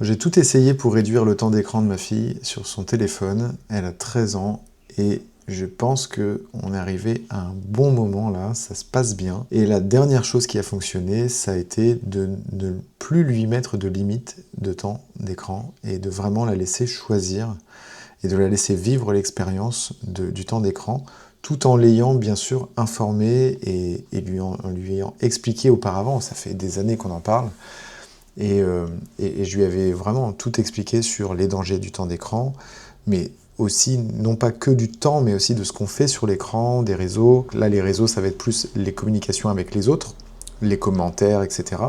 J'ai tout essayé pour réduire le temps d'écran de ma fille sur son téléphone. Elle a 13 ans et je pense qu'on est arrivé à un bon moment là, ça se passe bien. Et la dernière chose qui a fonctionné, ça a été de ne plus lui mettre de limite de temps d'écran et de vraiment la laisser choisir et de la laisser vivre l'expérience du temps d'écran, tout en l'ayant bien sûr informé et lui ayant expliqué auparavant. Ça fait des années qu'on en parle. Et je lui avais vraiment tout expliqué sur les dangers du temps d'écran, mais aussi, non pas que du temps, mais aussi de ce qu'on fait sur l'écran, des réseaux. Là, les réseaux, ça va être plus les communications avec les autres, les commentaires, etc.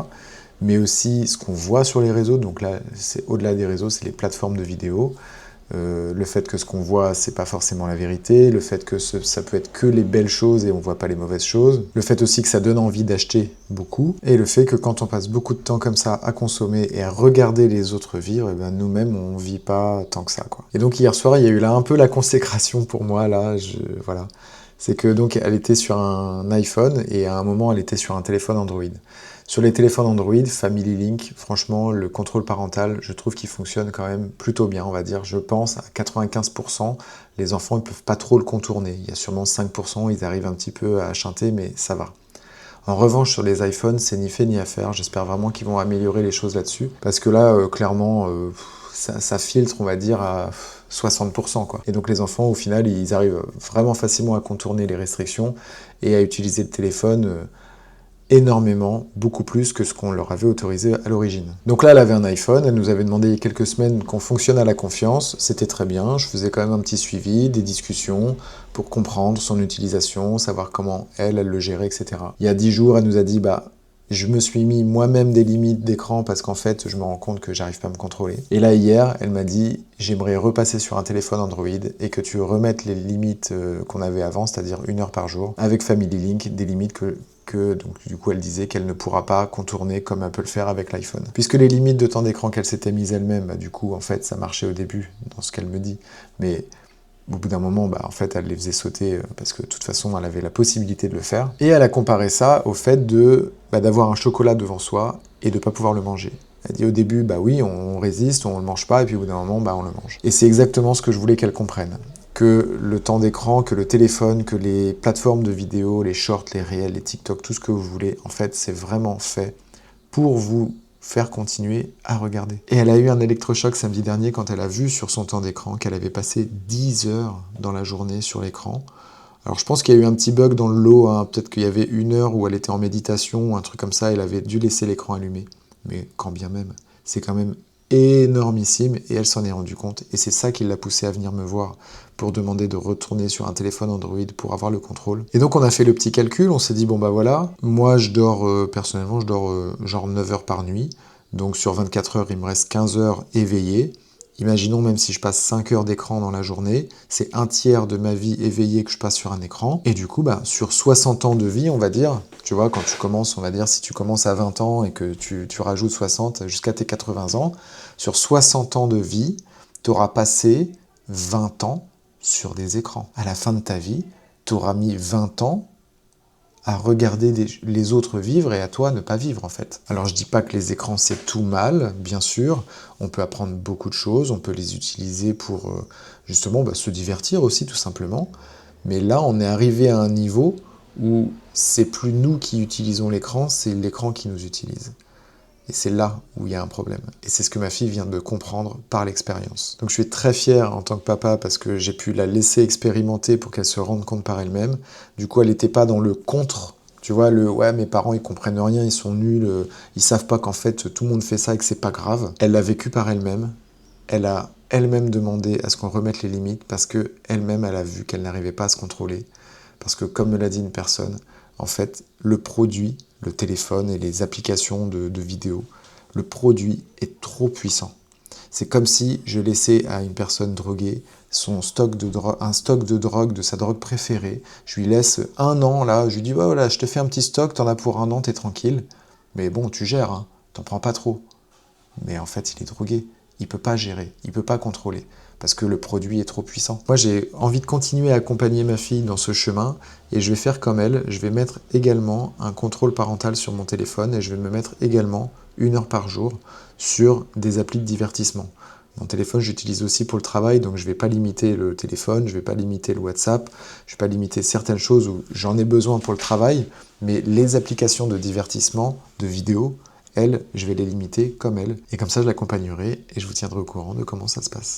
Mais aussi ce qu'on voit sur les réseaux, donc là, c'est au-delà des réseaux, c'est les plateformes de vidéos. Le fait que ce qu'on voit, c'est pas forcément la vérité, le fait que ça peut être que les belles choses et on voit pas les mauvaises choses, le fait aussi que ça donne envie d'acheter beaucoup, et le fait que quand on passe beaucoup de temps comme ça à consommer et à regarder les autres vivre, et ben nous-mêmes on vit pas tant que ça, quoi. Et donc hier soir, il y a eu là un peu la consécration pour moi, là, voilà. C'est que donc elle était sur un iPhone et à un moment elle était sur un téléphone Android. Sur les téléphones Android, Family Link, franchement, le contrôle parental, je trouve qu'il fonctionne quand même plutôt bien, on va dire. Je pense à 95%, les enfants ne peuvent pas trop le contourner. Il y a sûrement 5%, ils arrivent un petit peu à chanter, mais ça va. En revanche, sur les iPhones, c'est ni fait ni à faire. J'espère vraiment qu'ils vont améliorer les choses là-dessus. Parce que là, clairement, ça filtre, on va dire, à 60%, quoi. Et donc les enfants, au final, ils arrivent vraiment facilement à contourner les restrictions et à utiliser le téléphone énormément, beaucoup plus que ce qu'on leur avait autorisé à l'origine. Donc là, elle avait un iPhone, elle nous avait demandé il y a quelques semaines qu'on fonctionne à la confiance, c'était très bien, je faisais quand même un petit suivi, des discussions pour comprendre son utilisation, savoir comment elle le gérait, etc. Il y a 10 jours, elle nous a dit, je me suis mis moi-même des limites d'écran parce qu'en fait, je me rends compte que j'arrive pas à me contrôler. Et là, hier, elle m'a dit, j'aimerais repasser sur un téléphone Android et que tu remettes les limites qu'on avait avant, c'est-à-dire 1 heure par jour, avec Family Link, des limites donc du coup elle disait qu'elle ne pourra pas contourner comme elle peut le faire avec l'iPhone. Puisque les limites de temps d'écran qu'elle s'était mise elle-même, du coup en fait ça marchait au début dans ce qu'elle me dit, mais au bout d'un moment, en fait, elle les faisait sauter parce que de toute façon, elle avait la possibilité de le faire. Et elle a comparé ça au fait d'avoir un chocolat devant soi et de ne pas pouvoir le manger. Elle dit au début, oui, on résiste, on ne le mange pas, et puis au bout d'un moment, on le mange. Et c'est exactement ce que je voulais qu'elle comprenne. Que le temps d'écran, que le téléphone, que les plateformes de vidéo, les shorts, les réels, les TikTok, tout ce que vous voulez, en fait, c'est vraiment fait pour vous faire continuer à regarder. Et elle a eu un électrochoc samedi dernier quand elle a vu sur son temps d'écran qu'elle avait passé 10 heures dans la journée sur l'écran. Alors je pense qu'il y a eu un petit bug dans le lot, hein. Peut-être qu'il y avait 1 heure où elle était en méditation ou un truc comme ça, elle avait dû laisser l'écran allumé. Mais quand bien même, c'est quand même énormissime et elle s'en est rendue compte. Et c'est ça qui l'a poussée à venir me voir pour demander de retourner sur un téléphone Android pour avoir le contrôle. Et donc on a fait le petit calcul, on s'est dit voilà, moi je dors, personnellement je dors genre 9 heures par nuit, donc sur 24 heures il me reste 15 heures éveillé. Imaginons même si je passe 5 heures d'écran dans la journée, c'est un tiers de ma vie éveillée que je passe sur un écran. Et du coup, sur 60 ans de vie, on va dire, tu vois, quand tu commences, on va dire, si tu commences à 20 ans et que tu rajoutes 60 jusqu'à tes 80 ans, sur 60 ans de vie, tu auras passé 20 ans sur des écrans. À la fin de ta vie, tu auras mis 20 ans à regarder les autres vivre et à toi ne pas vivre en fait. Alors je dis pas que les écrans c'est tout mal, bien sûr, on peut apprendre beaucoup de choses, on peut les utiliser pour justement se divertir aussi tout simplement, mais là on est arrivé à un niveau où c'est plus nous qui utilisons l'écran, c'est l'écran qui nous utilise. Et c'est là où il y a un problème. Et c'est ce que ma fille vient de comprendre par l'expérience. Donc je suis très fier en tant que papa parce que j'ai pu la laisser expérimenter pour qu'elle se rende compte par elle-même. Du coup, elle n'était pas dans le contre. Tu vois, ouais, mes parents, ils comprennent rien, ils sont nuls, ils savent pas qu'en fait, tout le monde fait ça et que c'est pas grave. Elle l'a vécu par elle-même. Elle a elle-même demandé à ce qu'on remette les limites parce que elle-même, elle a vu qu'elle n'arrivait pas à se contrôler. Parce que, comme me l'a dit une personne, en fait, le produit, le téléphone et les applications de vidéo, le produit est trop puissant. C'est comme si je laissais à une personne droguée un stock de drogue, de sa drogue préférée. Je lui laisse 1 an, là, je lui dis, voilà, je te fais un petit stock, t'en as pour 1 an, t'es tranquille. Mais bon, tu gères, hein, t'en prends pas trop. Mais en fait, il est drogué. Il peut pas gérer, il peut pas contrôler, parce que le produit est trop puissant. Moi, j'ai envie de continuer à accompagner ma fille dans ce chemin, et je vais faire comme elle, je vais mettre également un contrôle parental sur mon téléphone, et je vais me mettre également 1 heure par jour sur des applis de divertissement. Mon téléphone, j'utilise aussi pour le travail, donc je ne vais pas limiter le téléphone, je ne vais pas limiter le WhatsApp, je ne vais pas limiter certaines choses où j'en ai besoin pour le travail, mais les applications de divertissement, de vidéos, elles, je vais les limiter comme elles. Et comme ça, je l'accompagnerai et je vous tiendrai au courant de comment ça se passe.